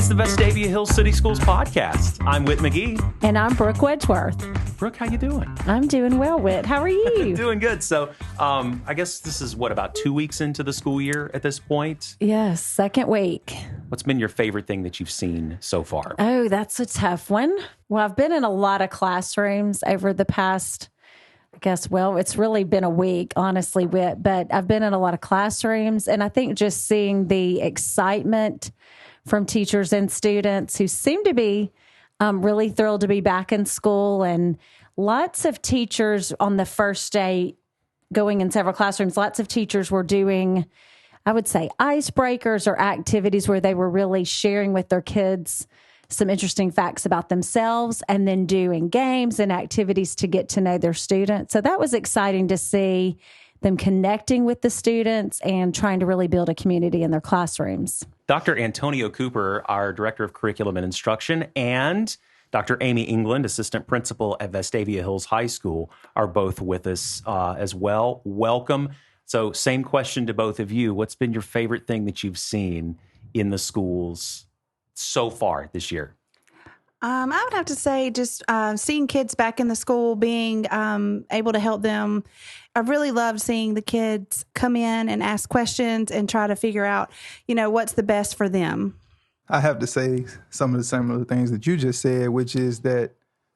It's the Vestavia Hills City Schools podcast. I'm Whit McGee. And I'm Brooke Wedgeworth. Brooke, how you doing? I'm doing well, Whit. How are you? Doing good. So I guess this is, about 2 weeks into the school year at this point? Yes, second week. What's been your favorite thing that you've seen so far? Oh, that's a tough one. Well, I've been in a lot of classrooms over the past, it's really been a week, honestly, Whit. But I've been in a lot of classrooms, and I think just seeing the excitement from teachers and students who seem to be really thrilled to be back in school, and lots of teachers on the first day going in several classrooms, lots of teachers were doing, I would say, icebreakers or activities where they were really sharing with their kids some interesting facts about themselves, and then doing games and activities to get to know their students. So that was exciting to see them connecting with the students and trying to really build a community in their classrooms. Dr. Antonio Cooper, our Director of Curriculum and Instruction, and Dr. Amy England, Assistant Principal at Vestavia Hills High School, are both with us as well. Welcome. So same question to both of you. What's been your favorite thing that you've seen in the schools so far this year? I would have to say just seeing kids back in the school, being able to help them. I really loved seeing the kids come in and ask questions and try to figure out, what's the best for them. I have to say some of the similar things that you just said, which is that,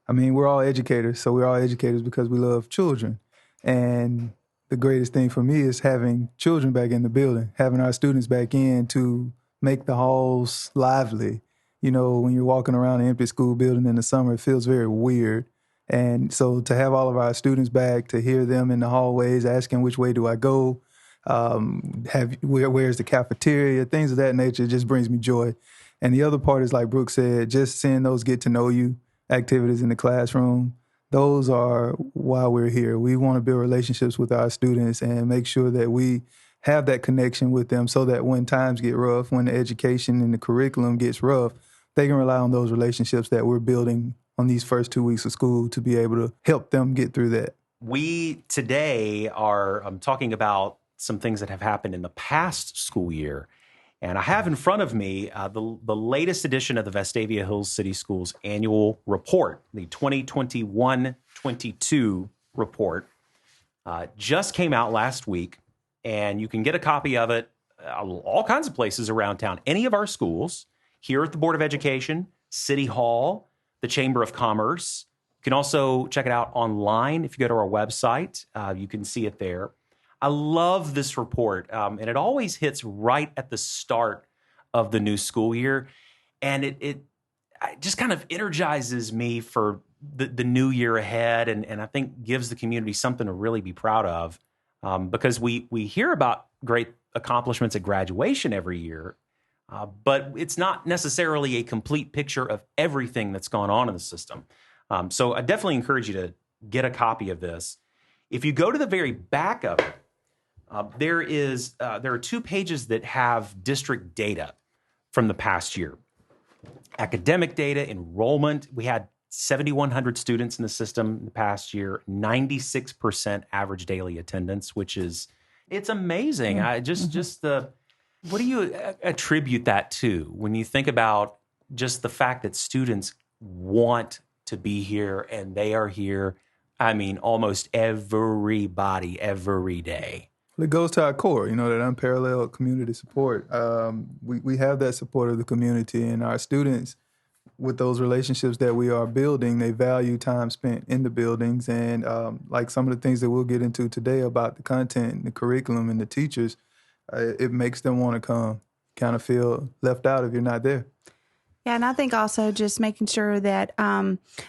we're all educators. So we're all educators because we love children. And the greatest thing for me is having children back in the building, having our students back in to make the halls lively. When you're walking around an empty school building in the summer, it feels very weird. And so to have all of our students back, to hear them in the hallways asking, which way do I go? Where's the cafeteria? Things of that nature just brings me joy. And the other part is, like Brooke said, just seeing those get to know you activities in the classroom. Those are why we're here. We want to build relationships with our students and make sure that we have that connection with them so that when times get rough, when the education and the curriculum gets rough, they can rely on those relationships that we're building on these first 2 weeks of school to be able to help them get through that. We today are talking about some things that have happened in the past school year. And I have in front of me the latest edition of the Vestavia Hills City Schools annual report, the 2021-22 report. Just came out last week, and you can get a copy of it all kinds of places around town. Any of our schools, here at the Board of Education, City Hall, the Chamber of Commerce. You can also check it out online. If you go to our website, you can see it there. I love this report, and it always hits right at the start of the new school year, and it just kind of energizes me for the new year ahead, and I think gives the community something to really be proud of, because we hear about great accomplishments at graduation every year, but it's not necessarily a complete picture of everything that's gone on in the system. So I definitely encourage you to get a copy of this. If you go to the very back of it, there are 2 pages that have district data from the past year. Academic data, enrollment. We had 7,100 students in the system in the past year, 96% average daily attendance, it's amazing. What do you attribute that to when you think about just the fact that students want to be here and they are here? Almost everybody, every day. It goes to our core, that unparalleled community support. We have that support of the community, and our students, with those relationships that we are building, they value time spent in the buildings. And like some of the things that we'll get into today about the content, the curriculum, and the teachers, it makes them want to come, kind of feel left out if you're not there. Yeah, and I think also just making sure that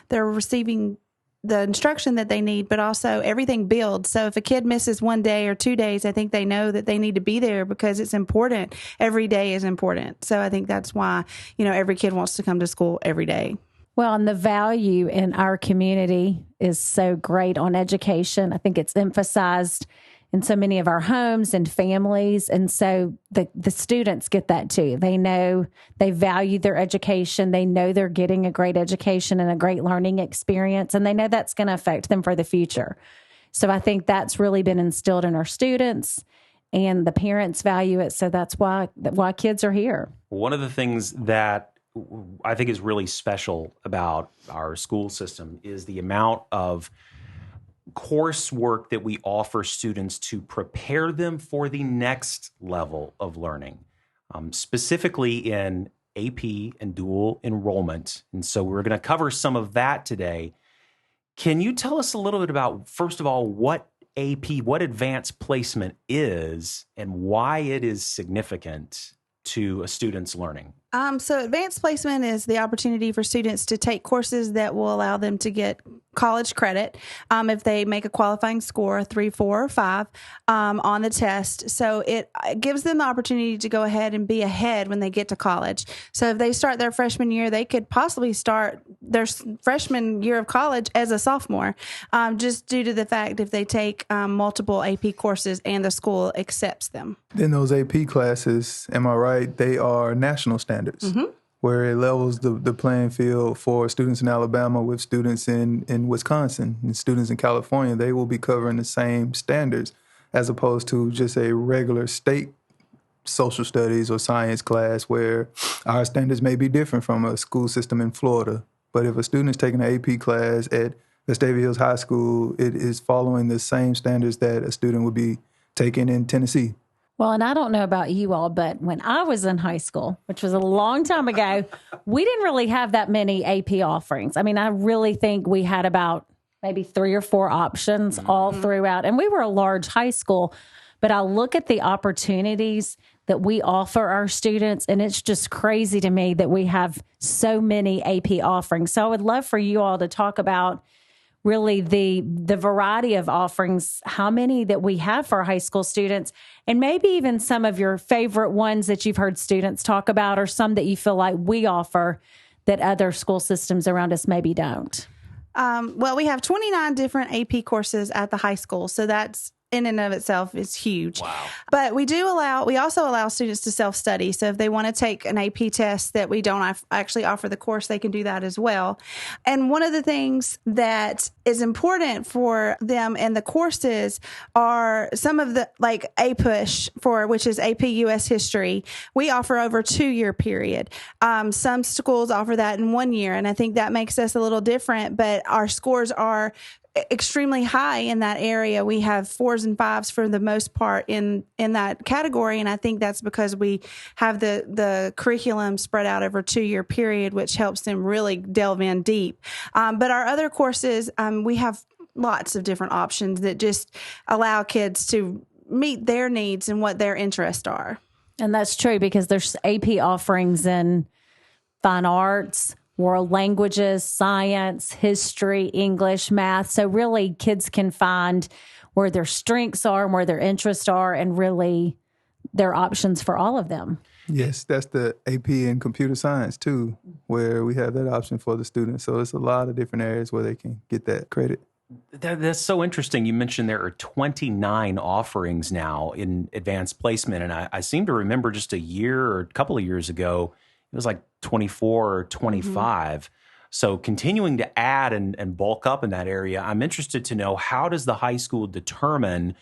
they're receiving the instruction that they need, but also everything builds. So if a kid misses 1 day or 2 days, I think they know that they need to be there because it's important. Every day is important. So I think that's why, every kid wants to come to school every day. Well, and the value in our community is so great on education. I think it's emphasized in so many of our homes and families. And so the students get that too. They know they value their education. They know they're getting a great education and a great learning experience, and they know that's going to affect them for the future. So I think that's really been instilled in our students, and the parents value it. So that's why kids are here. One of the things that I think is really special about our school system is the amount of coursework that we offer students to prepare them for the next level of learning, specifically in AP and dual enrollment. And so we're going to cover some of that today. Can you tell us a little bit about, first of all, what AP, what advanced placement is and why it is significant to a student's learning? So advanced placement is the opportunity for students to take courses that will allow them to get college credit if they make a qualifying score, 3, 4, or 5 on the test. So it gives them the opportunity to go ahead and be ahead when they get to college. So if they start their freshman year, they could possibly start their freshman year of college as a sophomore, just due to the fact if they take multiple AP courses and the school accepts them. Then those AP classes, am I right, they are national standards, where it levels the playing field for students in Alabama with students in Wisconsin and students in California. They will be covering the same standards as opposed to just a regular state social studies or science class where our standards may be different from a school system in Florida. But if a student is taking an AP class at Vestavia Hills High School, it is following the same standards that a student would be taking in Tennessee. Well, and I don't know about you all, but when I was in high school, which was a long time ago, we didn't really have that many AP offerings. I mean, I really think we had about maybe 3 or 4 options all throughout. And we were a large high school, but I look at the opportunities that we offer our students, and it's just crazy to me that we have so many AP offerings. So I would love for you all to talk about really the variety of offerings, how many that we have for high school students, and maybe even some of your favorite ones that you've heard students talk about, or some that you feel like we offer that other school systems around us maybe don't. Well, we have 29 different AP courses at the high school, so that's in and of itself is huge. Wow. But we also allow students to self-study. So if they want to take an AP test that we don't actually offer the course, they can do that as well. And one of the things that is important for them in the courses are some of the, like APUSH, which is AP US History. We offer over a 2-year period. Some schools offer that in 1 year, and I think that makes us a little different, but our scores are extremely high in that area. We have 4s and 5s for the most part in that category, and I think that's because we have the curriculum spread out over a 2-year period, which helps them really delve in deep. But our other courses, we have lots of different options that just allow kids to meet their needs and what their interests are. And that's true because there's AP offerings in fine arts, world languages, science, history, English, math. So really kids can find where their strengths are and where their interests are, and really there are options for all of them. Yes, that's the AP in computer science too, where we have that option for the students. So it's a lot of different areas where they can get that credit. That's so interesting. You mentioned there are 29 offerings now in advanced placement. And I seem to remember just a year or a couple of years ago, it was like 24 or 25. So continuing to add and bulk up in that area, I'm interested to know, how does the high school determine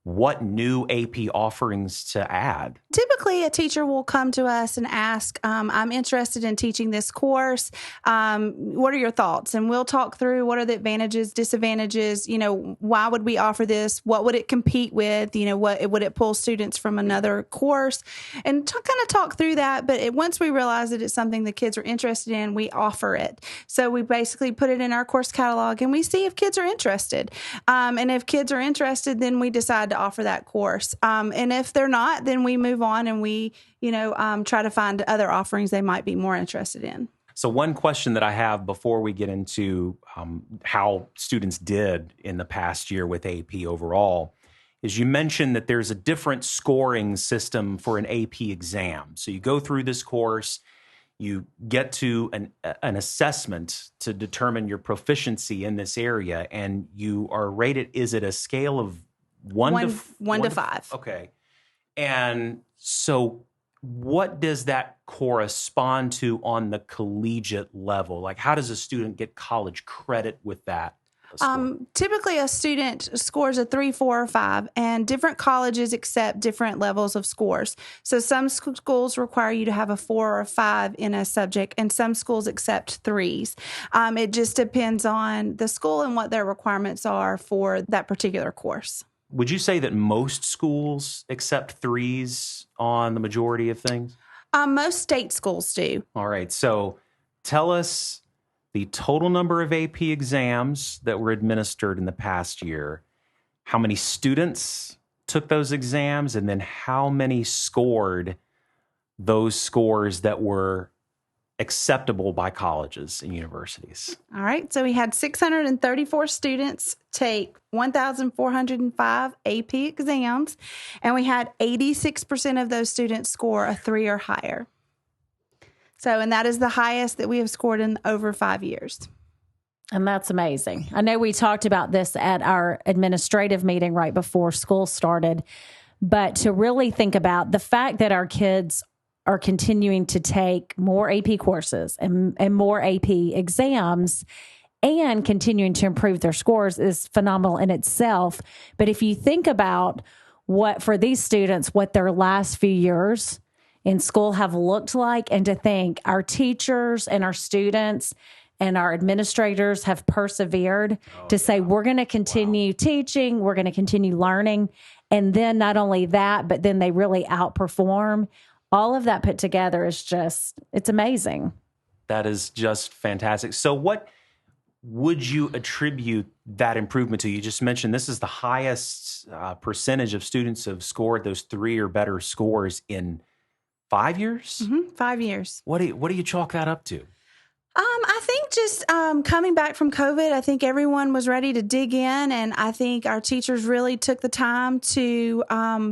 what new AP offerings to add? Typically, a teacher will come to us and ask, I'm interested in teaching this course. What are your thoughts? And we'll talk through what are the advantages, disadvantages, why would we offer this? What would it compete with? What would it pull students from another course? And kind of talk through that. But once we realize that it's something the kids are interested in, we offer it. So we basically put it in our course catalog and we see if kids are interested. And if kids are interested, then we decide to offer that course. And if they're not, then we move on and we, try to find other offerings they might be more interested in. So one question that I have before we get into how students did in the past year with AP overall is, you mentioned that there's a different scoring system for an AP exam. So you go through this course, you get to an assessment to determine your proficiency in this area, and you are rated, is it a scale of one to 5? Okay. And so what does that correspond to on the collegiate level? Like, how does a student get college credit with that score? Typically, a student scores a 3, 4, or 5, and different colleges accept different levels of scores. So some schools require you to have a 4 or a 5 in a subject, and some schools accept 3s. It just depends on the school and what their requirements are for that particular course. Would you say that most schools accept 3s on the majority of things? Most state schools do. All right. So tell us the total number of AP exams that were administered in the past year, how many students took those exams, and then how many scored those scores that were acceptable by colleges and universities. All right. So we had 634 students take 1,405 AP exams, and we had 86% of those students score a 3 or higher. So, and that is the highest that we have scored in over 5 years. And that's amazing. I know we talked about this at our administrative meeting right before school started, but to really think about the fact that our kids are continuing to take more AP courses and more AP exams and continuing to improve their scores is phenomenal in itself. But if you think about what, for these students, what their last few years in school have looked like, and to think our teachers and our students and our administrators have persevered to say, we're going to continue teaching, we're going to continue learning. And then not only that, but then they really outperform. All of that put together is just, it's amazing. That is just fantastic. So what would you attribute that improvement to? You just mentioned this is the highest percentage of students have scored those 3 or better scores in 5 years? 5 years. What do you chalk that up to? I think just coming back from COVID, I think everyone was ready to dig in, and I think our teachers really took the time to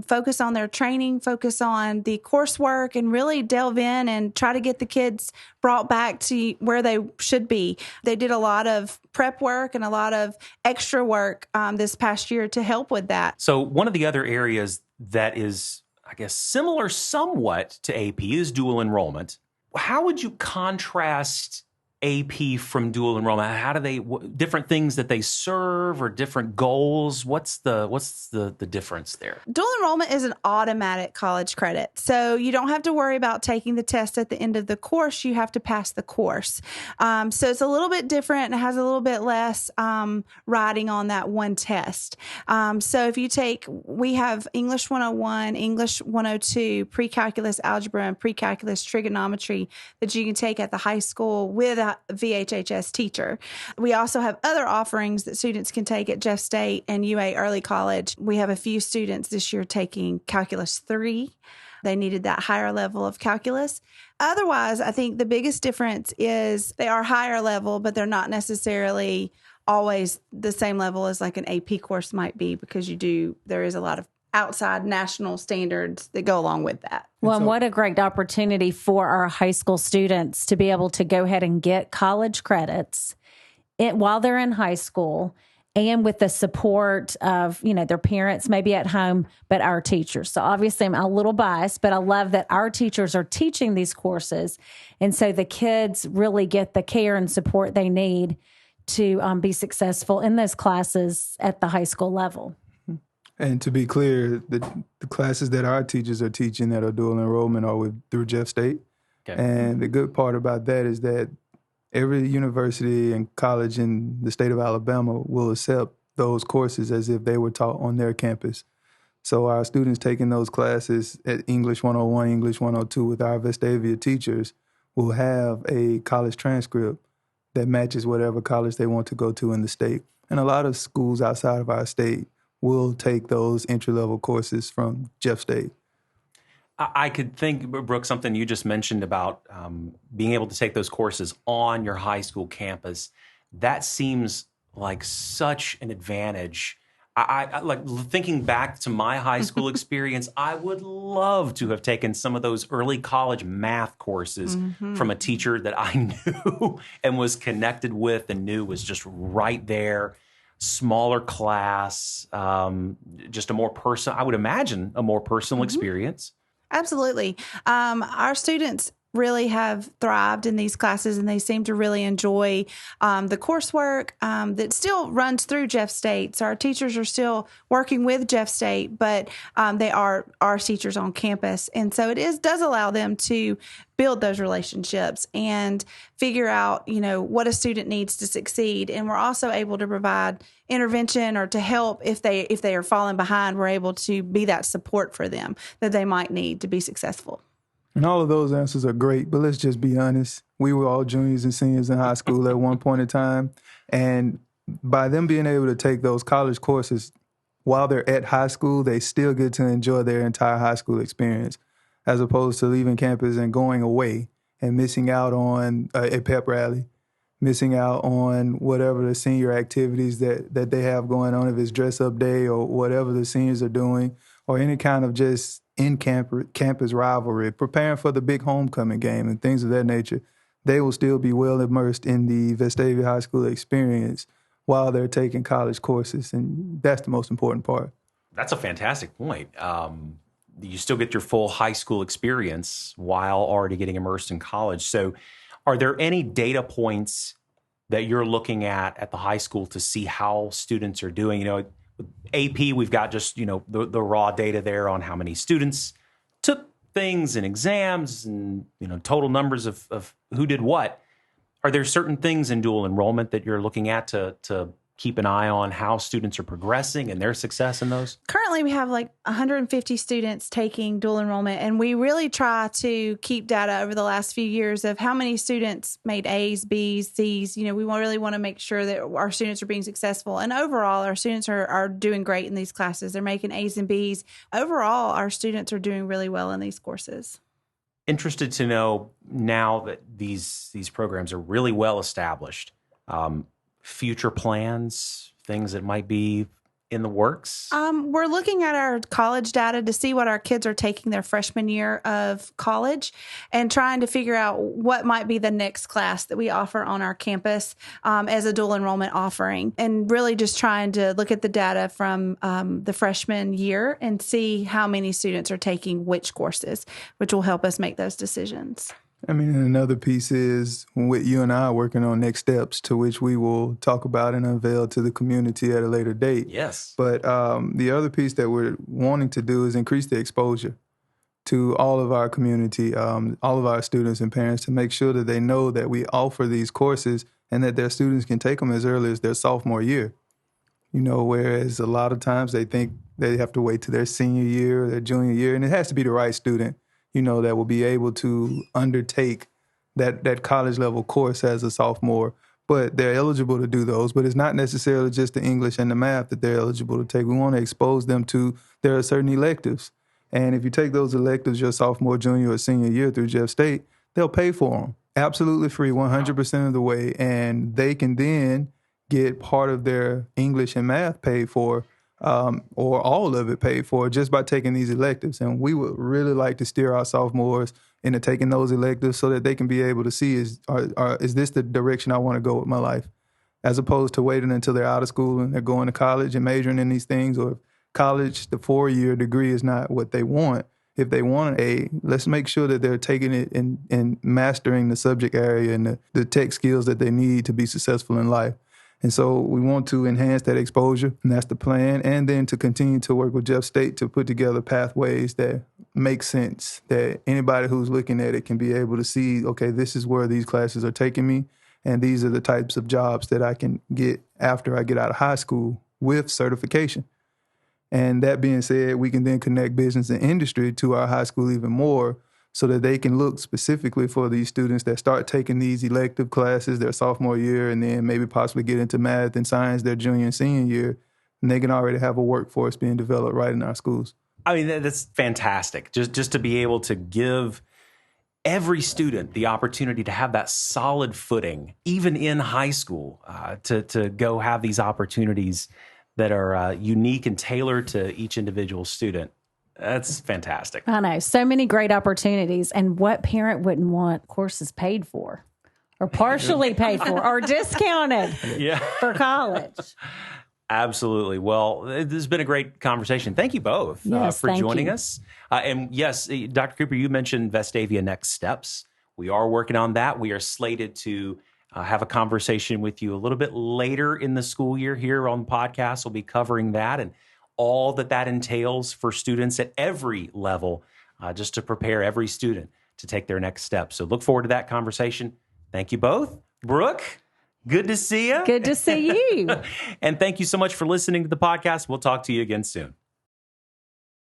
focus on their training, focus on the coursework, and really delve in and try to get the kids brought back to where they should be. They did a lot of prep work and a lot of extra work this past year to help with that. So one of the other areas that is, I guess, similar somewhat to AP is dual enrollment. How would you contrast AP from dual enrollment? How do they different things that they serve or different goals? What's the difference there? Dual enrollment is an automatic college credit. So you don't have to worry about taking the test at the end of the course. You have to pass the course. So it's a little bit different and has a little bit less writing on that one test. So if you we have English 101, English 102, pre-calculus algebra, and pre-calculus trigonometry that you can take at the high school with a VHHS teacher. We also have other offerings that students can take at Jeff State and UA Early College. We have a few students this year taking Calculus 3. They needed that higher level of calculus. Otherwise, I think the biggest difference is they are higher level, but they're not necessarily always the same level as like an AP course might be, because there is a lot of outside national standards that go along with that. Well, and what a great opportunity for our high school students to be able to go ahead and get college credits while they're in high school, and with the support of, their parents maybe at home, but our teachers. So obviously I'm a little biased, but I love that our teachers are teaching these courses. And so the kids really get the care and support they need to be successful in those classes at the high school level. And to be clear, the classes that our teachers are teaching that are dual enrollment are through Jeff State. Okay. And the good part about that is that every university and college in the state of Alabama will accept those courses as if they were taught on their campus. So our students taking those classes at English 101, English 102 with our Vestavia teachers will have a college transcript that matches whatever college they want to go to in the state. And a lot of schools outside of our state will take those entry-level courses from Jeff State. I could think, Brooke, something you just mentioned about being able to take those courses on your high school campus. That seems like such an advantage. I like thinking back to my high school experience. I would love to have taken some of those early college math courses from a teacher that I knew and was connected with and knew was just right there. Smaller class, just a more personal, I would imagine, a more personal experience. Absolutely. Our students really have thrived in these classes, and they seem to really enjoy the coursework that still runs through Jeff State. So our teachers are still working with Jeff State, but they are our teachers on campus. And so does allow them to build those relationships and figure out, what a student needs to succeed. And we're also able to provide intervention or to help if they are falling behind. We're able to be that support for them that they might need to be successful. And all of those answers are great, but let's just be honest. We were all juniors and seniors in high school at one point in time. And by them being able to take those college courses while they're at high school, they still get to enjoy their entire high school experience, as opposed to leaving campus and going away and missing out on a pep rally, missing out on whatever the senior activities that they have going on, if it's dress up day or whatever the seniors are doing, or any kind of just campus rivalry, preparing for the big homecoming game and things of that nature. They will still be well immersed in the Vestavia High School experience while they're taking college courses, and that's the most important part. That's a fantastic point. You still get your full high school experience while already getting immersed in college. So are there any data points that you're looking at the high school to see how students are doing? AP, we've got just, the raw data there on how many students took things and exams and, total numbers of who did what. Are there certain things in dual enrollment that you're looking at to keep an eye on how students are progressing and their success in those? Currently, we have like 150 students taking dual enrollment, and we really try to keep data over the last few years of how many students made A's, B's, C's. We really want to make sure that our students are being successful. And overall, our students are doing great in these classes. They're making A's and B's. Overall, our students are doing really well in these courses. Interested to know now that these programs are really well established. Future plans, things that might be in the works? We're looking at our college data to see what our kids are taking their freshman year of college and trying to figure out what might be the next class that we offer on our campus as a dual enrollment offering, and really just trying to look at the data from the freshman year and see how many students are taking which courses, which will help us make those decisions. And another piece is with you and I working on next steps, to which we will talk about and unveil to the community at a later date. Yes. But the other piece that we're wanting to do is increase the exposure to all of our community, all of our students and parents, to make sure that they know that we offer these courses and that their students can take them as early as their sophomore year. Whereas a lot of times they think they have to wait to their senior year or their junior year, and it has to be the right student, that will be able to undertake that college level course as a sophomore. But they're eligible to do those. But it's not necessarily just the English and the math that they're eligible to take. We want to expose them to, there are certain electives. And if you take those electives your sophomore, junior, or senior year through Jeff State, they'll pay for them. Absolutely free, 100% of the way. And they can then get part of their English and math paid for, or all of it paid for, just by taking these electives. And we would really like to steer our sophomores into taking those electives so that they can be able to see, is this the direction I want to go with my life, as opposed to waiting until they're out of school and they're going to college and majoring in these things, or if college, the 4-year degree is not what they want. If they want an A, let's make sure that they're taking it and mastering the subject area and the tech skills that they need to be successful in life. And so we want to enhance that exposure, and that's the plan, and then to continue to work with Jeff State to put together pathways that make sense, that anybody who's looking at it can be able to see, okay, this is where these classes are taking me, and these are the types of jobs that I can get after I get out of high school with certification. And that being said, we can then connect business and industry to our high school even more, so that they can look specifically for these students that start taking these elective classes their sophomore year, and then maybe possibly get into math and science their junior and senior year, and they can already have a workforce being developed right in our schools. That's fantastic. Just to be able to give every student the opportunity to have that solid footing, even in high school, to go have these opportunities that are unique and tailored to each individual student. That's fantastic. I know. So many great opportunities. And what parent wouldn't want courses paid for or partially paid for or discounted for college? Absolutely. Well, this has been a great conversation. Thank you both for joining us. And yes, Dr. Cooper, you mentioned Vestavia Next Steps, We are working on that. We are slated to have a conversation with you a little bit later in the school year here on the podcast. We'll be covering that and all that entails for students at every level, just to prepare every student to take their next step. So look forward to that conversation. Thank you both. Brooke, good to see you. Good to see you. And thank you so much for listening to the podcast. We'll talk to you again soon.